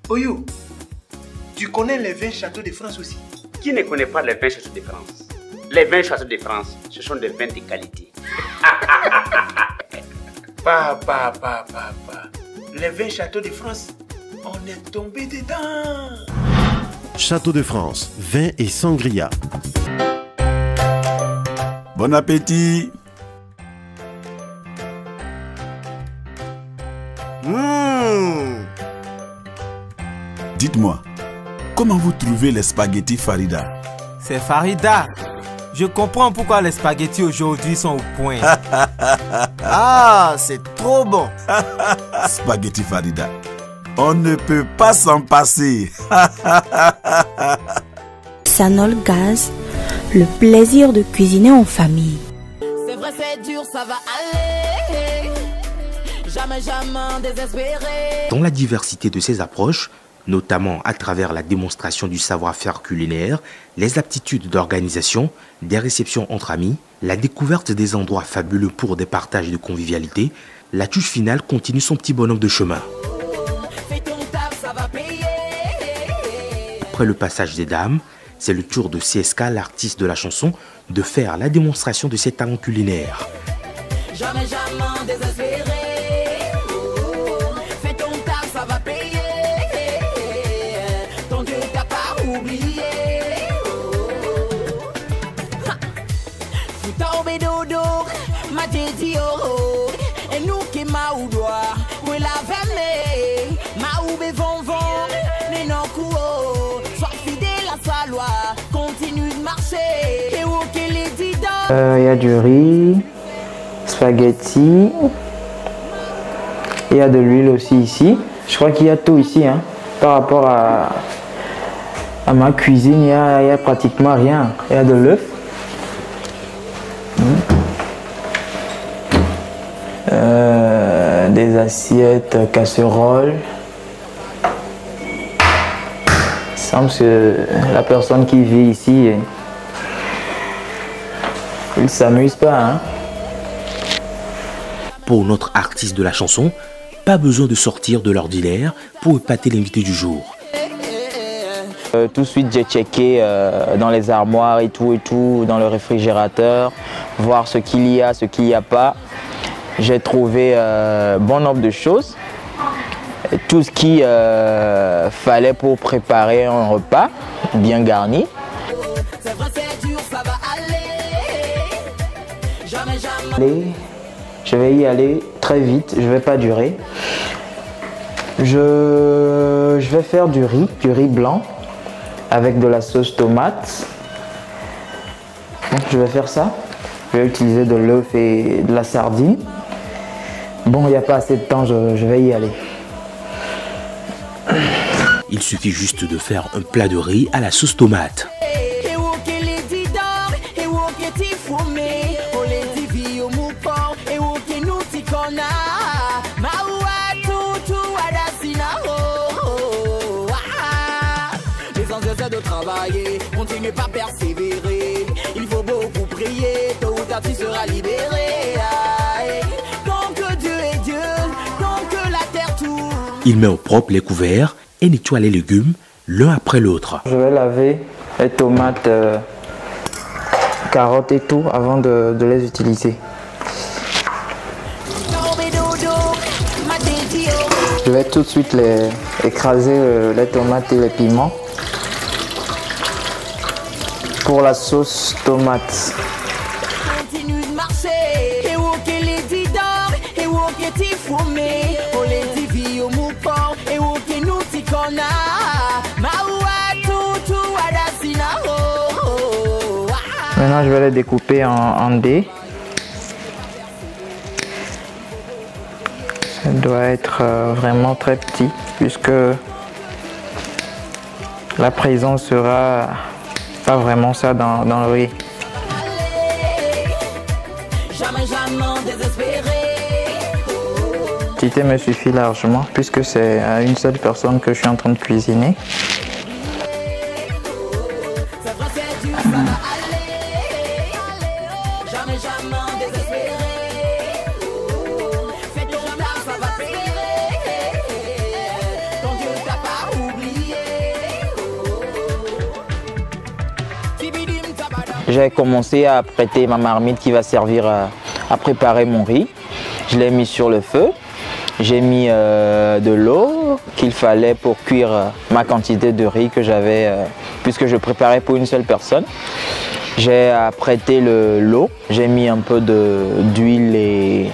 Oyo, tu connais les 20 châteaux de France aussi? Qui ne connaît pas les 20 châteaux de France? Les 20 châteaux de France, ce sont des vins de qualité. Papa. Les 20 châteaux de France, on est tombé dedans. Château de France, vin et sangria. Bon appétit. Dites-moi, comment vous trouvez les spaghettis Farida? C'est Farida. Je comprends pourquoi les spaghettis aujourd'hui sont au point. Ah, c'est trop bon. Spaghetti Farida. On ne peut pas s'en passer. Sanol Gaz, le plaisir de cuisiner en famille. C'est vrai, c'est dur, ça va aller. Jamais désespéré. Dans la diversité de ces approches, notamment à travers la démonstration du savoir-faire culinaire, les aptitudes d'organisation, des réceptions entre amis, la découverte des endroits fabuleux pour des partages de convivialité, la touche finale continue son petit bonhomme de chemin. Après le passage des dames, c'est le tour de CSK, l'artiste de la chanson, de faire la démonstration de ses talents culinaires. Jamais désespéré. Fais ton taf, ça va payer. Ton Dieu t'a pas oublié. Vous tombez dodo, ma dit oh. Et nous qui m'a ou doigt, où la vemme, ma ou vont, mais non couo. Sois fidèle à sa loi, continue de marcher. Et où qu'il est dit dans. Il y a du riz, spaghetti, il y a de l'huile aussi ici. Je crois qu'il y a tout ici, hein. Par rapport à ma cuisine, il y a pratiquement rien. Il y a de l'œuf. Des assiettes, casseroles. Il semble que la personne qui vit ici, il ne s'amuse pas, hein. Pour notre artiste de la chanson, pas besoin de sortir de l'ordinaire pour épater l'invité du jour. Tout de suite, j'ai checké dans les armoires et tout, dans le réfrigérateur, voir ce qu'il y a, ce qu'il n'y a pas. J'ai trouvé bon nombre de choses, tout ce qu'il fallait pour préparer un repas bien garni. Je vais y aller très vite, je ne vais pas durer. Je vais faire du riz blanc avec de la sauce tomate. Donc, je vais faire ça. Je vais utiliser de l'œuf et de la sardine. Bon, il n'y a pas assez de temps, je vais y aller. Il suffit juste de faire un plat de riz à la sauce tomate. De travailler, continue pas persévérer. Il faut beaucoup prier, tôt ou tard tu seras libéré. Tant que Dieu est Dieu, tant que la terre tourne. Il met au propre les couverts et nettoie les légumes l'un après l'autre. Je vais laver les tomates, carottes et tout avant de les utiliser. Je vais tout de suite écraser les tomates et les piments. Pour la sauce tomate. Continue de marcher. Et où qu'elle est dit d'or, et où qu'elle est fumé. On les dit vie au moupon, et où qu'elle nous t'y connaît. Maintenant, je vais les découper en dés. Ça doit être vraiment très petit, puisque la présence sera pas vraiment ça dans le riz. Quantité me suffit largement puisque c'est à une seule personne que je suis en train de cuisiner. j'ai commencé à prêter ma marmite qui va servir à préparer mon riz. Je l'ai mis sur le feu. J'ai mis de l'eau qu'il fallait pour cuire ma quantité de riz que j'avais, puisque je préparais pour une seule personne. J'ai apprêté l'eau, j'ai mis un peu d'huile et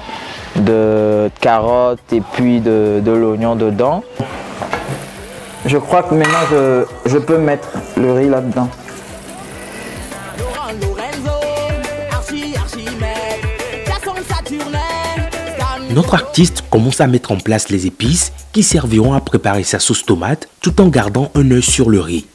de carottes et puis de l'oignon dedans. Je crois que maintenant je peux mettre le riz là-dedans. Notre artiste commence à mettre en place les épices qui serviront à préparer sa sauce tomate tout en gardant un œil sur le riz.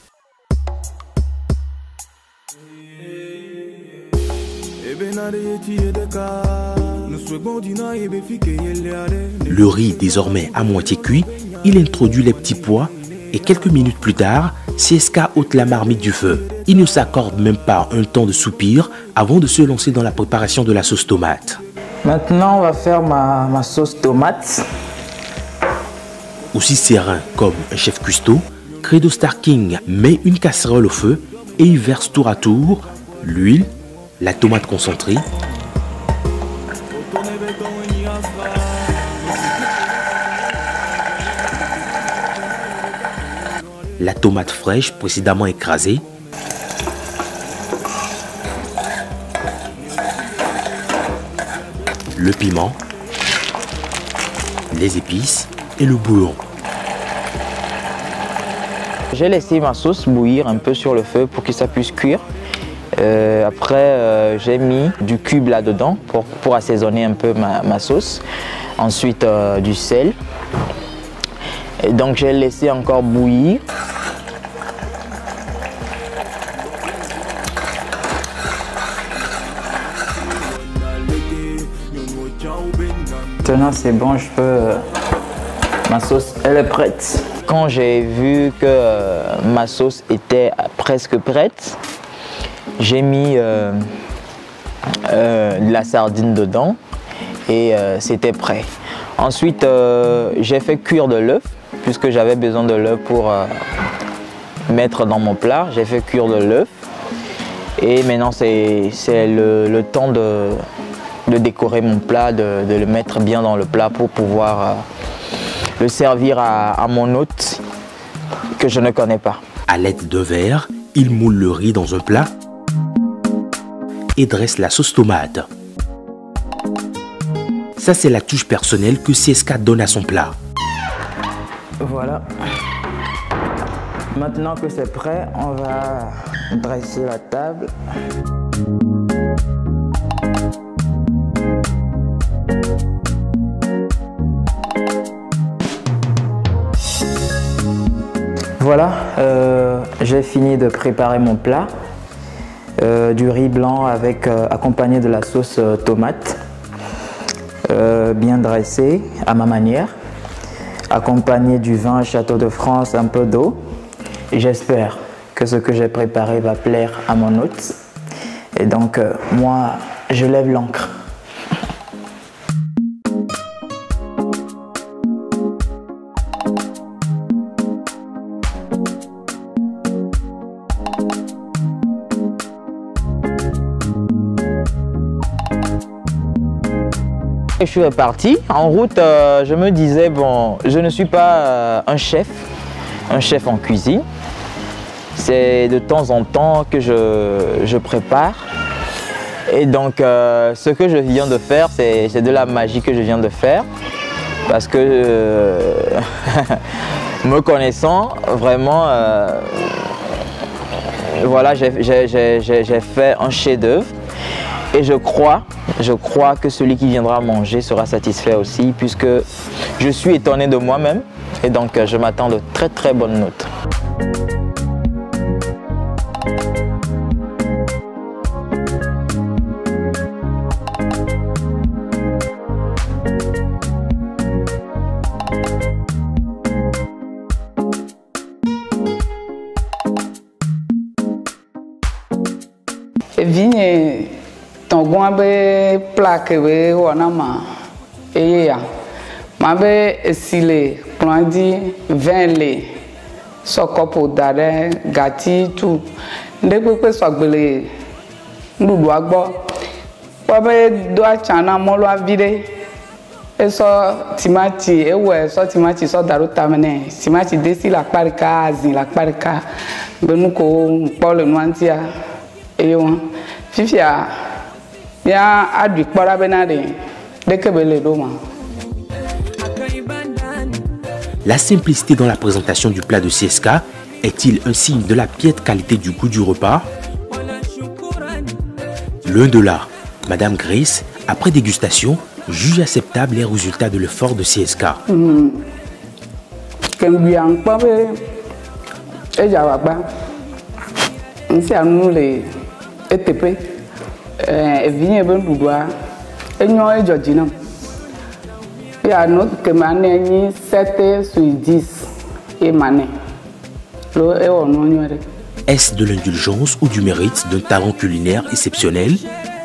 Le riz désormais à moitié cuit, il introduit les petits pois et quelques minutes plus tard, CSK ôte la marmite du feu. Il ne s'accorde même pas un temps de soupir avant de se lancer dans la préparation de la sauce tomate. Maintenant, on va faire ma sauce tomate. Aussi serein comme un chef cuistot, Credo Star King met une casserole au feu et y verse tour à tour l'huile, la tomate concentrée, la tomate fraîche précédemment écrasée, le piment, les épices et le bouillon. J'ai laissé ma sauce bouillir un peu sur le feu pour que ça puisse cuire. Après, j'ai mis du cube là-dedans pour assaisonner un peu ma sauce. Ensuite, du sel. Et donc, j'ai laissé encore bouillir. Maintenant c'est bon, je peux... ma sauce, elle est prête. Quand j'ai vu que ma sauce était presque prête, j'ai mis de la sardine dedans et c'était prêt. Ensuite, j'ai fait cuire de l'œuf, puisque j'avais besoin de l'œuf pour mettre dans mon plat. J'ai fait cuire de l'œuf et maintenant c'est le temps de décorer mon plat, de le mettre bien dans le plat pour pouvoir le servir à mon hôte que je ne connais pas. À l'aide d'un verre, il moule le riz dans un plat et dresse la sauce tomate. Ça, c'est la touche personnelle que CSK donne à son plat. Voilà. Maintenant que c'est prêt, on va dresser la table. Voilà, j'ai fini de préparer mon plat. Du riz blanc accompagné de la sauce tomate, bien dressé à ma manière, accompagné du vin Château de France, un peu d'eau. J'espère que ce que j'ai préparé va plaire à mon hôte. Et donc, moi, je lève l'ancre. Je suis reparti. En route, je me disais, bon, je ne suis pas un chef en cuisine. C'est de temps en temps que je prépare. Et donc, ce que je viens de faire, c'est de la magie que je viens de faire. Parce que, me connaissant, vraiment, voilà, j'ai fait un chef-d'œuvre. Et je crois que celui qui viendra manger sera satisfait aussi, puisque je suis étonné de moi-même et donc je m'attends de très très bonnes notes. Tongwa be plaque be wanama eya ma be esile plandi 20 le sokopo dare gati tu ndekpe sogbele nuɖuɖua gbɔ kpɔ be do atsa na mɔlu avi ɖe esɔ timati ewɔe sɔ timati sɔ da ɖo tame nɛ timati desi le akpa ɖeka azi le akpa ɖeka be nu ko kpɔ le nua ŋutia eye wɔn fifia mía aɖui kpɔ ɖa bena ɖeke be le ɖo ma. La simplicité dans la présentation du plat de CSK est-il un signe de la piètre qualité du goût du repas? Loin de là, Madame Grace, après dégustation, juge acceptable les résultats de l'effort de CSK. Est-ce de l'indulgence ou du mérite d'un talent culinaire exceptionnel?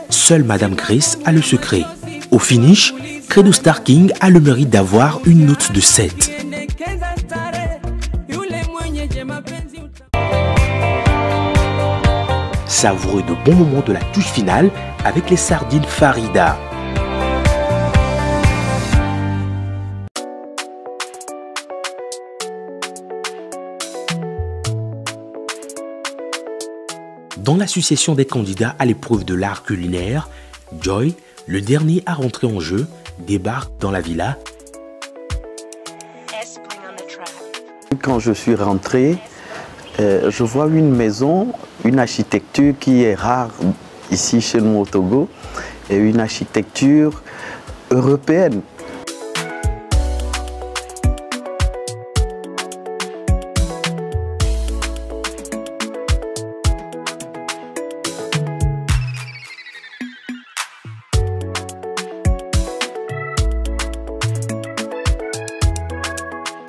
Seule Madame Grace a le secret. Au finish, Credo Star King a le mérite d'avoir une note de 7. Savoureux de bons moments de la touche finale avec les sardines Farida. Dans la succession des candidats à l'épreuve de l'art culinaire, Joy, le dernier à rentrer en jeu, débarque dans la villa. Quand je suis rentré, je vois une maison, une architecture qui est rare ici chez nous au Togo, et une architecture européenne.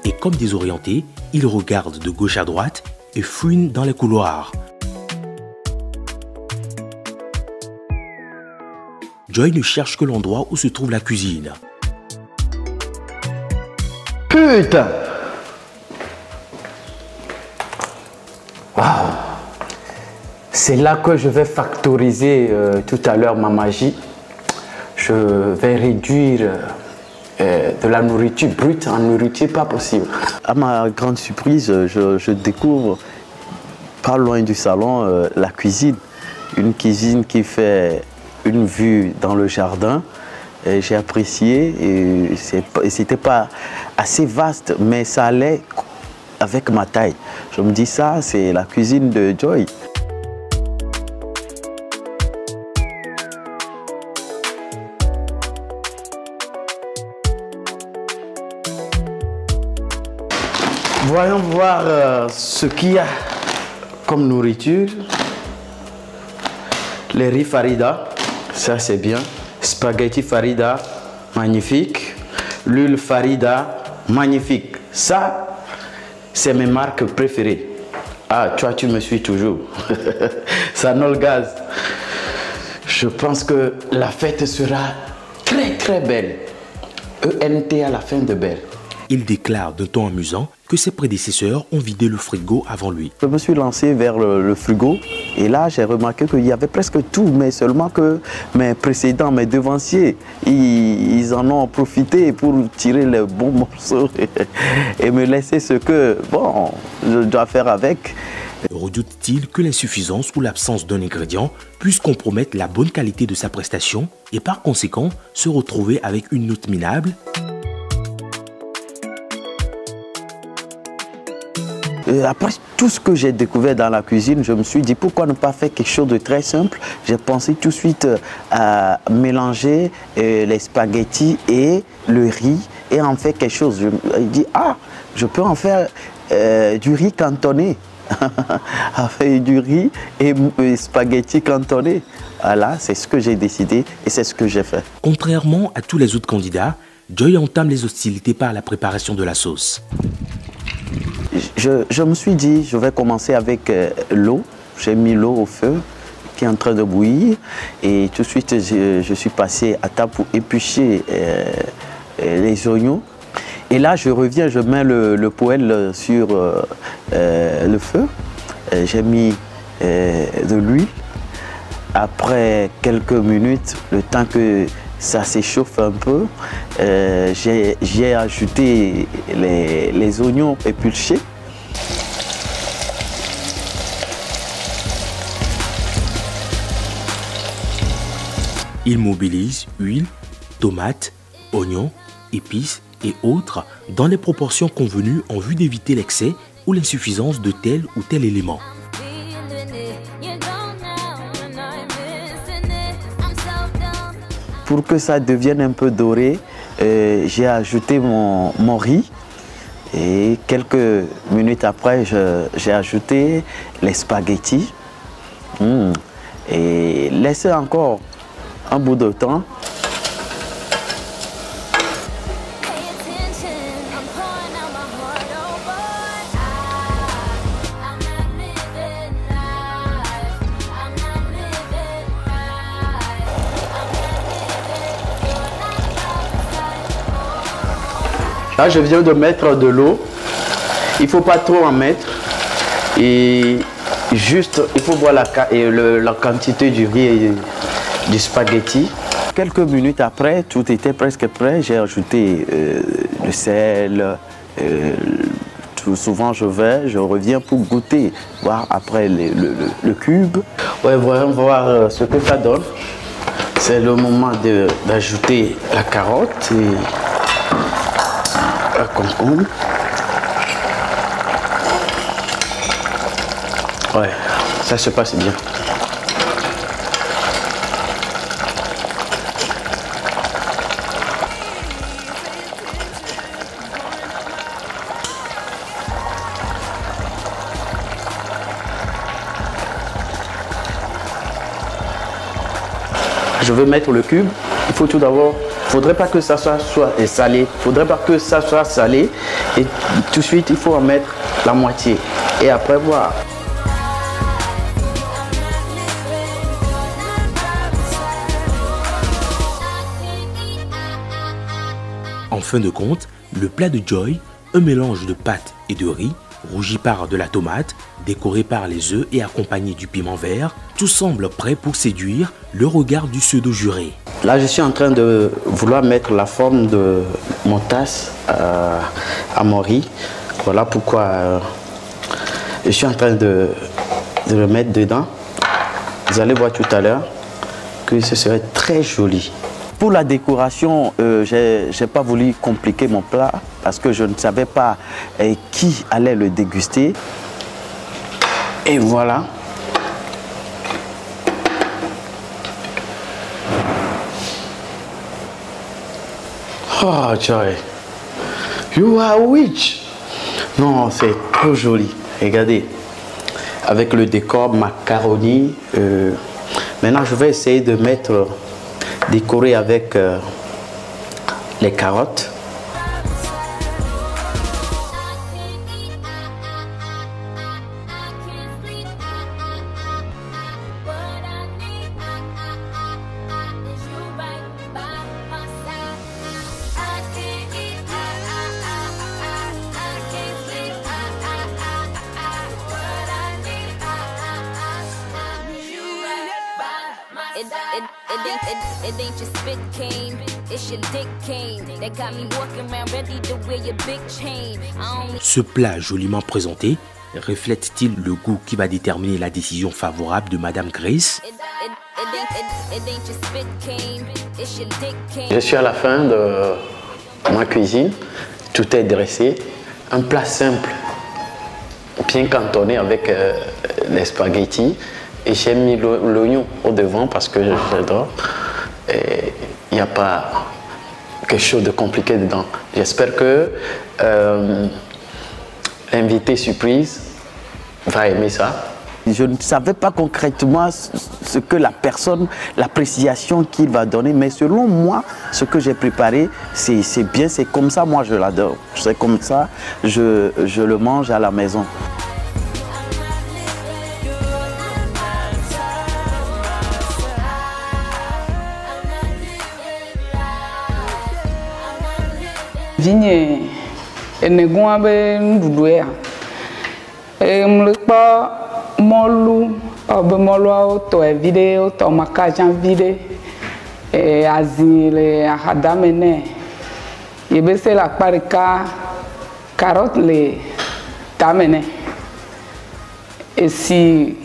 Et comme désorienté, il regarde de gauche à droite et fouine dans les couloirs. Joy ne cherche que l'endroit où se trouve la cuisine. Putain! Wow. C'est là que je vais factoriser tout à l'heure ma magie. Je vais réduire de la nourriture brute en nourriture pas possible. À ma grande surprise, je découvre pas loin du salon la cuisine. Une cuisine qui fait une vue dans le jardin. J'ai apprécié et c'était pas assez vaste, mais ça allait avec ma taille. Je me dis ça, c'est la cuisine de Joy. Voyons voir ce qu'il y a comme nourriture. Les riz Farida, ça c'est bien. Spaghetti Farida, magnifique. L'huile Farida, magnifique. Ça, c'est mes marques préférées. Ah, toi, tu me suis toujours. Ça n'a le gaz. Je pense que la fête sera très très belle. ENT à la fin de belle. Il déclare d'un ton amusant que ses prédécesseurs ont vidé le frigo avant lui. Je me suis lancé vers le frigo et là j'ai remarqué qu'il y avait presque tout, mais seulement que mes précédents, mes devanciers, ils en ont profité pour tirer les bons morceaux et me laisser ce que, bon, je dois faire avec. Redoute-t-il que l'insuffisance ou l'absence d'un ingrédient puisse compromettre la bonne qualité de sa prestation et par conséquent se retrouver avec une note minable? Après tout ce que j'ai découvert dans la cuisine, je me suis dit pourquoi ne pas faire quelque chose de très simple. J'ai pensé tout de suite à mélanger les spaghettis et le riz et en faire quelque chose. Je me suis dit, ah, je peux en faire du riz cantonné. Avec du riz et spaghettis cantonnés. Voilà, c'est ce que j'ai décidé et c'est ce que j'ai fait. Contrairement à tous les autres candidats, Joy entame les hostilités par la préparation de la sauce. Je me suis dit, je vais commencer avec l'eau. J'ai mis l'eau au feu qui est en train de bouillir et tout de suite je suis passé à table pour éplucher les oignons. Et là je reviens, je mets le poêle sur le feu. J'ai mis de l'huile après quelques minutes, le temps que ça s'échauffe un peu, j'ai ajouté les oignons épluchés. Il mobilise huile, tomates, oignons, épices et autres dans les proportions convenues en vue d'éviter l'excès ou l'insuffisance de tel ou tel élément. Pour que ça devienne un peu doré, j'ai ajouté mon riz et quelques minutes après, j'ai ajouté les spaghettis et laissé encore un bout de temps. Là, je viens de mettre de l'eau. Il ne faut pas trop en mettre. Et juste, il faut voir la quantité du riz et du spaghetti. Quelques minutes après, tout était presque prêt. J'ai ajouté le sel. Souvent, je reviens pour goûter, voir après le cube. Ouais, voyons voir ce que ça donne. C'est le moment d'ajouter la carotte et le concombre. Ouais, ça se passe bien. Je veux mettre le cube. Il faut tout d'abord, faudrait pas que ça soit salé. Faudrait pas que ça soit salé. Et tout de suite, il faut en mettre la moitié. Et après voir. En fin de compte, le plat de Joy, un mélange de pâtes et de riz, rougi par de la tomate, décoré par les œufs et accompagné du piment vert, tout semble prêt pour séduire le regard du pseudo-juré. Là, je suis en train de vouloir mettre la forme de mon tasse à mon riz. Voilà pourquoi je suis en train de le mettre dedans. Vous allez voir tout à l'heure que ce serait très joli. Pour la décoration, je n'ai pas voulu compliquer mon plat parce que je ne savais pas qui allait le déguster. Et voilà. Oh, Joy. You are witch. Non, c'est trop joli. Regardez. Avec le décor macaroni. Maintenant, je vais essayer de mettre... décoré avec les carottes. It ain't your spit cane, it's your dick cane. They got me walking around ready to wear your big chain. Ce plat joliment présenté reflète-t-il le goût qui va déterminer la décision favorable de Madame Grace? Je suis à la fin de ma cuisine, tout est dressé. Un plat simple, bien cantonné avec les spaghettis. Et j'ai mis l'oignon au devant parce que j'adore. Et il n'y a pas quelque chose de compliqué dedans. J'espère que l'invité surprise va aimer ça. Je ne savais pas concrètement ce que la personne, l'appréciation qu'il va donner, mais selon moi, ce que j'ai préparé, c'est bien, c'est comme ça, moi je l'adore. C'est comme ça, je le mange à la maison. Vigne enegua be ndudu ya. Mlekpa molu Obemolo to video to makajan vide e azile hadamene yebese la parika carotte le tamene et si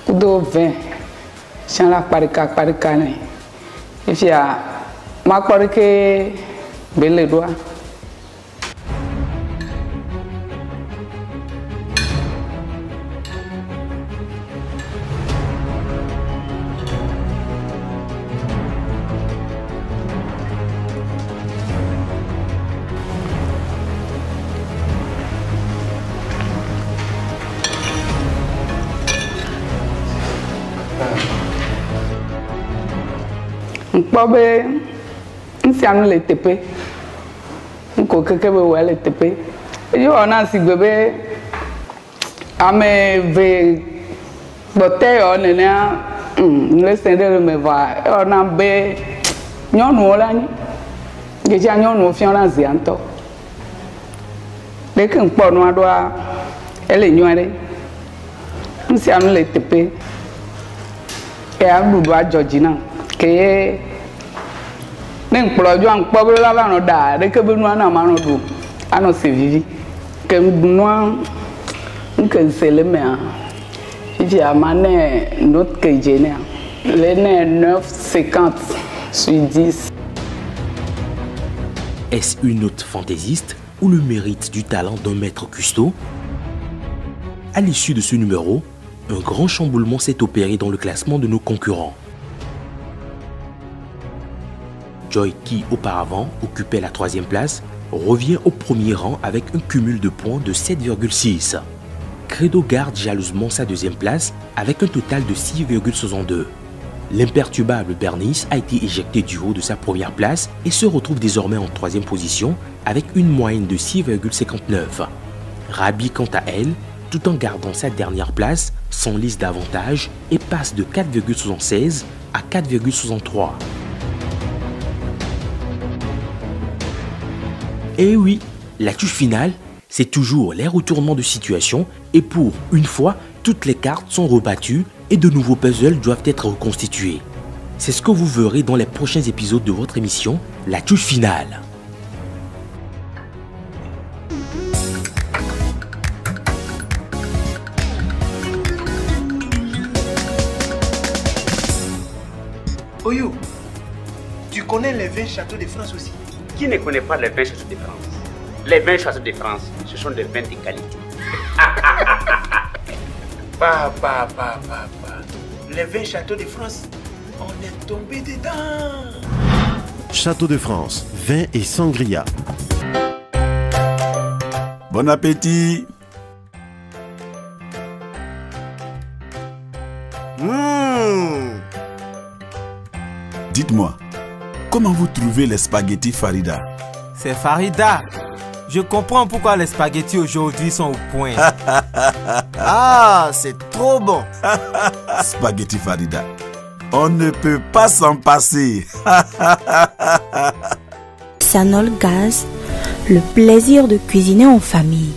kudo vin chan la parika ne et puis ma parike belle doigt. Bobe, si anu le tepe, nko keke be wa le tepe. Yo ona si bebe, ame ve bote yo nena, le sende me va. Ona be nyonu la ni, geja nyonu fi ona zi anto. Deke npo no adoa, ele nyoare. Si anu le tepe, e adudu a Georgina. Que nem plojo an pobre la no da de que benu ana mano do ano se vivi que no que se le me vivi a mané notre que géné les 9,50 sur 10. Est-ce une note fantaisiste ou le mérite du talent d'un maître custo? À l'issue de ce numéro, un grand chamboulement s'est opéré dans le classement de nos concurrents. Joy, qui auparavant occupait la 3e place, revient au premier rang avec un cumul de points de 7,6. Credo garde jalousement sa 2e place avec un total de 6,62. L'imperturbable Bernice a été éjecté du haut de sa 1re place et se retrouve désormais en 3e position avec une moyenne de 6,59. Rabi, quant à elle, tout en gardant sa dernière place, s'enlise davantage et passe de 4,76 à 4,63. Et oui, la touche finale, c'est toujours les retournements de situation et pour une fois, toutes les cartes sont rebattues et de nouveaux puzzles doivent être reconstitués. C'est ce que vous verrez dans les prochains épisodes de votre émission, la touche finale. Oyo, tu connais les 20 châteaux de France aussi? Qui ne connaît pas les 20 châteaux de France? Les 20 châteaux de France, ce sont des vins de qualité. Les 20 châteaux de France, on est tombé dedans. Château de France, vin et sangria. Bon appétit. Dites-moi, comment vous trouvez les spaghettis Farida? C'est Farida. Je comprends pourquoi les spaghettis aujourd'hui sont au point. Ah, c'est trop bon. Spaghetti Farida. On ne peut pas s'en passer. Sanol Gaz, le plaisir de cuisiner en famille.